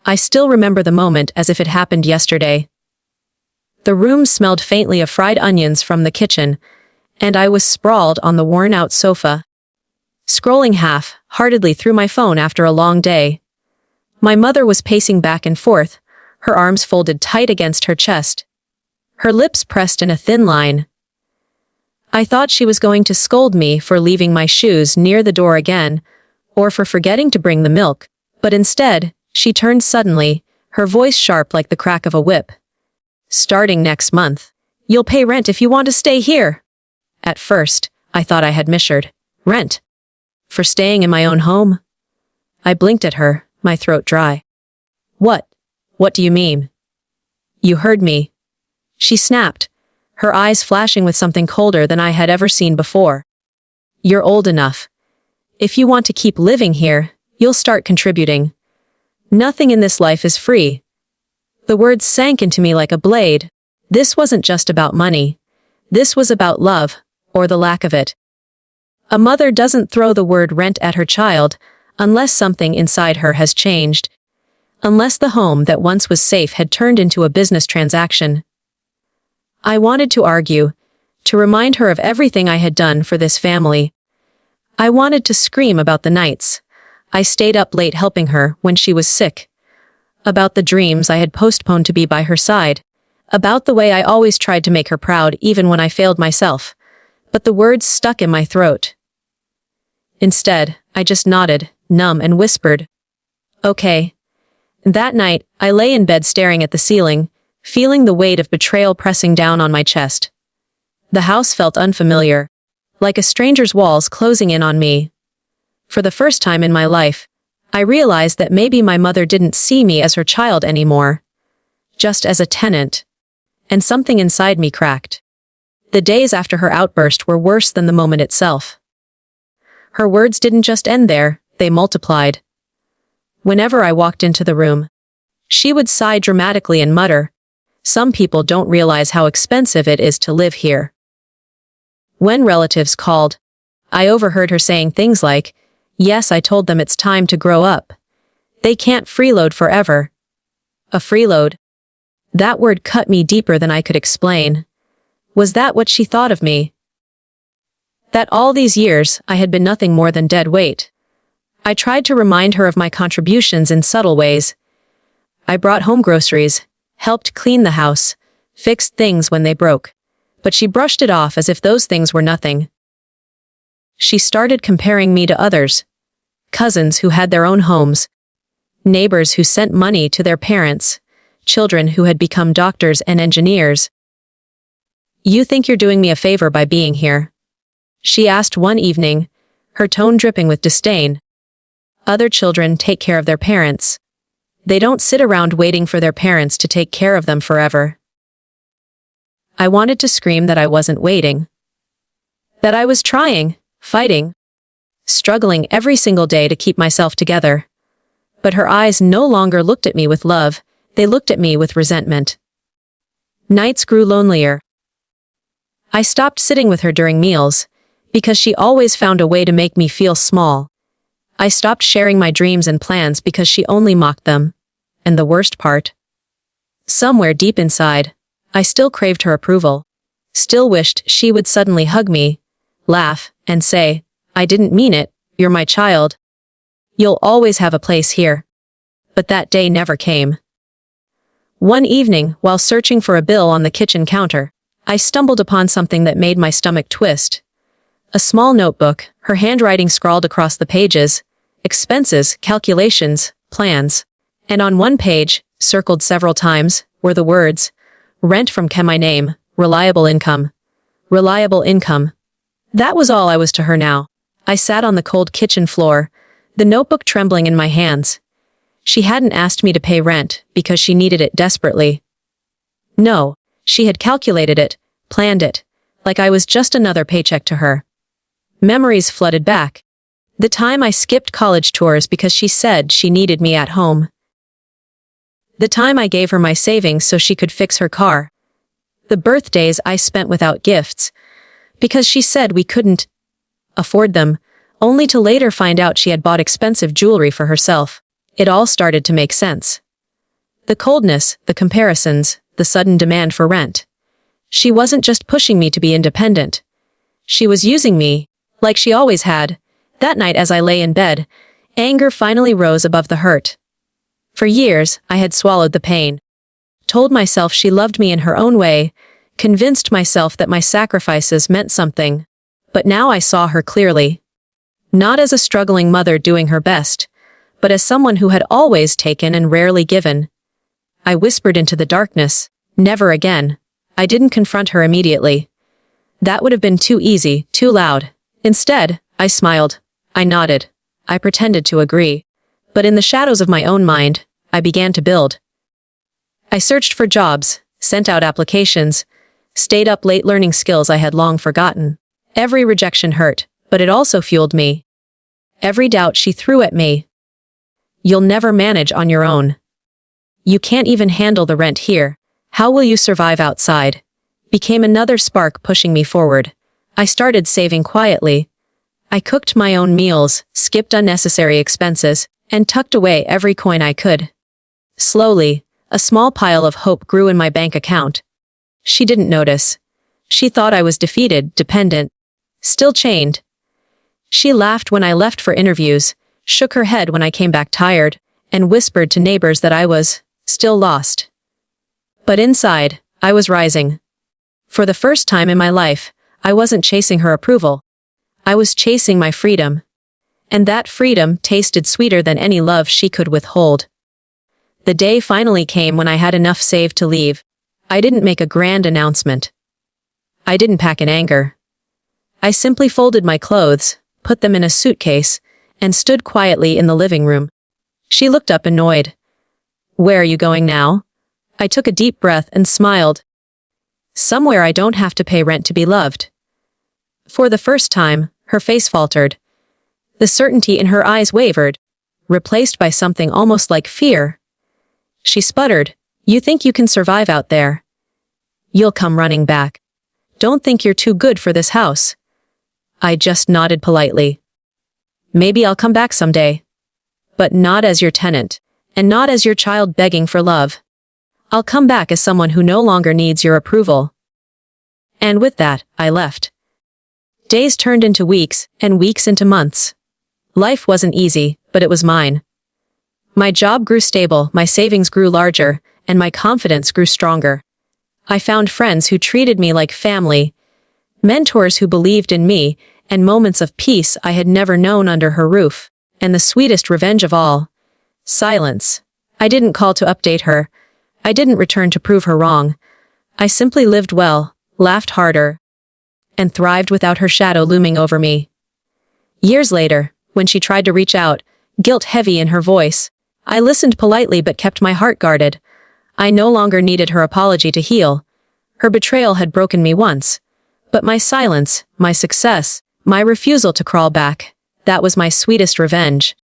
I still remember the moment as if it happened yesterday. The room smelled faintly of fried onions from the kitchen, and I was sprawled on the worn-out sofa, scrolling half-heartedly through my phone after a long day. My mother was pacing back and forth, her arms folded tight against her chest, her lips pressed in a thin line. I thought she was going to scold me for leaving my shoes near the door again, or for forgetting to bring the milk, but instead, she turned suddenly, her voice sharp like the crack of a whip. "Starting next month, you'll pay rent if you want to stay here." At first, I thought I had misheard. Rent? For staying in my own home? I blinked at her, my throat dry. What? What do you mean? You heard me. She snapped, her eyes flashing with something colder than I had ever seen before. You're old enough. If you want to keep living here, you'll start contributing. Nothing in this life is free. The words sank into me like a blade. This wasn't just about money. This was about love, or the lack of it. A mother doesn't throw the word rent at her child unless something inside her has changed, unless the home that once was safe had turned into a business transaction. I wanted to argue, to remind her of everything I had done for this family. I wanted to scream about the nights I stayed up late helping her when she was sick, about the dreams I had postponed to be by her side, about the way I always tried to make her proud even when I failed myself, but the words stuck in my throat. Instead, I just nodded, numb, and whispered, "Okay." That night, I lay in bed staring at the ceiling, feeling the weight of betrayal pressing down on my chest. The house felt unfamiliar, like a stranger's walls closing in on me. For the first time in my life, I realized that maybe my mother didn't see me as her child anymore, just as a tenant. And something inside me cracked. The days after her outburst were worse than the moment itself. Her words didn't just end there, they multiplied. Whenever I walked into the room, she would sigh dramatically and mutter, "Some people don't realize how expensive it is to live here." When relatives called, I overheard her saying things like, "Yes, I told them it's time to grow up. They can't freeload forever." A freeload? That word cut me deeper than I could explain. Was that what she thought of me? That all these years, I had been nothing more than dead weight. I tried to remind her of my contributions in subtle ways. I brought home groceries, helped clean the house, fixed things when they broke. But she brushed it off as if those things were nothing. She started comparing me to others. Cousins who had their own homes, neighbors who sent money to their parents, children who had become doctors and engineers. "You think you're doing me a favor by being here?" she asked one evening, her tone dripping with disdain. "Other children take care of their parents. They don't sit around waiting for their parents to take care of them forever." I wanted to scream that I wasn't waiting. That I was trying, fighting, struggling every single day to keep myself together. But her eyes no longer looked at me with love, they looked at me with resentment. Nights grew lonelier. I stopped sitting with her during meals, because she always found a way to make me feel small. I stopped sharing my dreams and plans because she only mocked them. And the worst part? Somewhere deep inside, I still craved her approval, still wished she would suddenly hug me, laugh, and say, "I didn't mean it, you're my child. You'll always have a place here." But that day never came. One evening, while searching for a bill on the kitchen counter, I stumbled upon something that made my stomach twist. A small notebook, her handwriting scrawled across the pages, expenses, calculations, plans. And on one page, circled several times, were the words, "Rent from my name, reliable income." Reliable income. That was all I was to her now. I sat on the cold kitchen floor, the notebook trembling in my hands. She hadn't asked me to pay rent because she needed it desperately. No, she had calculated it, planned it, like I was just another paycheck to her. Memories flooded back. The time I skipped college tours because she said she needed me at home. The time I gave her my savings so she could fix her car. The birthdays I spent without gifts, because she said we couldn't afford them, only to later find out she had bought expensive jewelry for herself. It all started to make sense. The coldness, the comparisons, the sudden demand for rent. She wasn't just pushing me to be independent. She was using me, like she always had. That night as I lay in bed, anger finally rose above the hurt. For years, I had swallowed the pain. Told myself she loved me in her own way, convinced myself that my sacrifices meant something. But now I saw her clearly. Not as a struggling mother doing her best, but as someone who had always taken and rarely given. I whispered into the darkness, "Never again." I didn't confront her immediately. That would have been too easy, too loud. Instead, I smiled. I nodded. I pretended to agree. But in the shadows of my own mind, I began to build. I searched for jobs, sent out applications, stayed up late learning skills I had long forgotten. Every rejection hurt, but it also fueled me. Every doubt she threw at me. "You'll never manage on your own. You can't even handle the rent here. How will you survive outside?" Became another spark pushing me forward. I started saving quietly. I cooked my own meals, skipped unnecessary expenses, and tucked away every coin I could. Slowly, a small pile of hope grew in my bank account. She didn't notice. She thought I was defeated, dependent, still chained. She laughed when I left for interviews, shook her head when I came back tired, and whispered to neighbors that I was still lost. But inside, I was rising. For the first time in my life, I wasn't chasing her approval. I was chasing my freedom. And that freedom tasted sweeter than any love she could withhold. The day finally came when I had enough saved to leave. I didn't make a grand announcement. I didn't pack in anger. I simply folded my clothes, put them in a suitcase, and stood quietly in the living room. She looked up annoyed. "Where are you going now?" I took a deep breath and smiled. "Somewhere I don't have to pay rent to be loved." For the first time, her face faltered. The certainty in her eyes wavered, replaced by something almost like fear. She sputtered, "You think you can survive out there? You'll come running back. Don't think you're too good for this house." I just nodded politely. "Maybe I'll come back someday. But not as your tenant, and not as your child begging for love. I'll come back as someone who no longer needs your approval." And with that, I left. Days turned into weeks, and weeks into months. Life wasn't easy, but it was mine. My job grew stable, my savings grew larger, and my confidence grew stronger. I found friends who treated me like family, mentors who believed in me, and moments of peace I had never known under her roof. And the sweetest revenge of all: silence. I didn't call to update her. I didn't return to prove her wrong. I simply lived well, laughed harder, and thrived without her shadow looming over me. Years later, when she tried to reach out, guilt heavy in her voice, I listened politely but kept my heart guarded. I no longer needed her apology to heal. Her betrayal had broken me once. But my silence, my success, my refusal to crawl back, that was my sweetest revenge.